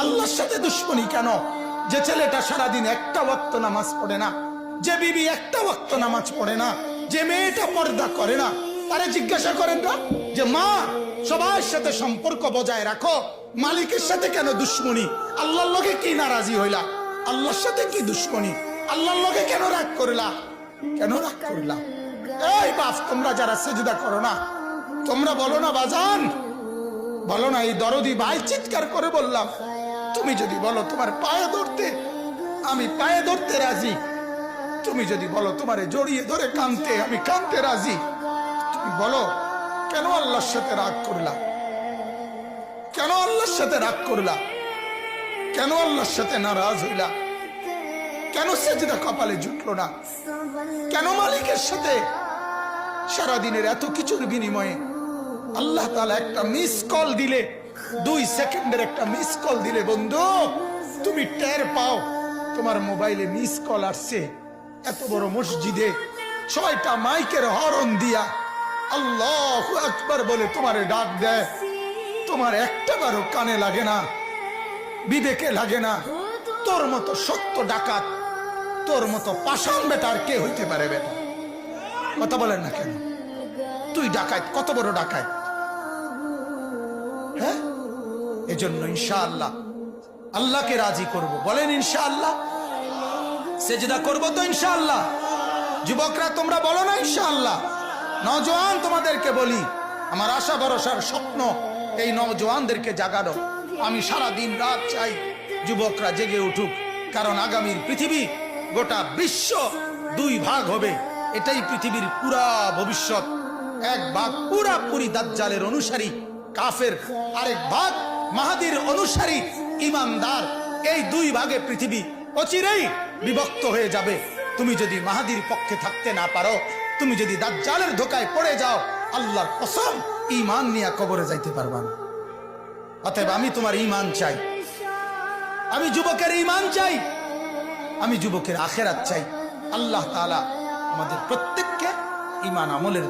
আল্লাহর সাথে দুশ্মনী কেন? যে ছেলেটা সারাদিন একটা ওয়াক্ত নামাজ পড়ে না, যে বিবি একটা ওয়াক্ত নামাজ পড়ে না, যে মেয়েটা পর্দা করে না, তারে জিজ্ঞাসা করেন না যে মা সবার সাথে সম্পর্ক বজায় রাখো, মালিকের সাথে কেন দুশ্মনী? আল্লাহর লগে কি নারাজি হইলা? আল্লাহর সাথে কি দুশ্মনী? আল্লাহর লগে কেন রাগ করলা? কেন রাগ করলা? এই বাপ, তোমরা যারা সেজদা করো না, তোমরা বলো না বাজান, বলো না, এই দরদি ভাই চিৎকার করে বললাম, তুমি যদি বলো তোমার পায়ে ধরতে, আমি পায়ে ধরতে রাজি। তুমি যদি বলো তোমারে জড়িয়ে ধরে কাঁদতে, আমি কাঁদতে রাজি। তুমি বলো কেন আল্লাহর সাথে রাগ করলা? কেন আল্লাহর সাথে রাগ করলা? কেন আল্লাহর সাথে নারাজ হইলা? কেন সেজদা কপালে জুটলো না? কেন মালিকের সাথে সারাদিনের এত কিছুর বিনিময়ে আল্লাহ তাআলা একটা মিস কল দিলে, 2 সেকেন্ডের একটা মিস কল দিলে বন্ধু, তুমি টের পাও তোমার মোবাইলে মিস কল আসছে। এত বড় মসজিদে 6টা মাইকের হরন দিয়া আল্লাহু আকবার বলে তোমারে ডাক দেয়, তোমার একটা বারও কানে লাগে না, বিবেকে লাগে না। তোর মতো সত্য ডাকাত, তোর মতো পাষাণ বেটার কে হইতে পারে? বেটা কথা বলেন না কেন? তুই ডাকাত, কত বড় ডাকাত! হ্যাঁ, এজন্য ইনশাআল্লাহ আল্লাহকে রাজি করব। বলেন ইনশাআল্লাহ। সেজদা করব তো ইনশাআল্লাহ। যুবকরা তোমরা বলো না ইনশাআল্লাহ। নওজোয়ান তোমাদেরকে বলি, আমার আশা ভরসার স্বপ্ন এই নওজোয়ানদেরকে জাগানো। আমি সারা দিন রাত চাই যুবকরা জেগে উঠুক, কারণ আগামীর পৃথিবী, গোটা বিশ্ব 2 ভাগ হবে। এটাই পৃথিবীর পুরা ভবিষ্যৎ। এক ভাগ পুরাপুরি দাজ্জালের অনুসারী কাফের, আরেক ভাগ মাহাদির অনুসারী ইমানদার। এই 2 ভাগে পৃথিবী অচিরেই বিভক্ত হয়ে যাবে। তুমি যদি মাহাদির পক্ষে থাকতে না পারো, তুমি যদি দাজ্জালের ধোকায় পড়ে যাও, আল্লাহর কসম ঈমান নিয়ে কবরে যাইতে পারবা না। অতএব আমি তোমার ঈমান চাই, আমি যুবকের ঈমান চাই, আমি যুবকের আখিরাত চাই। আল্লাহ তাআলা আমাদের প্রত্যেককে ঈমান আমলের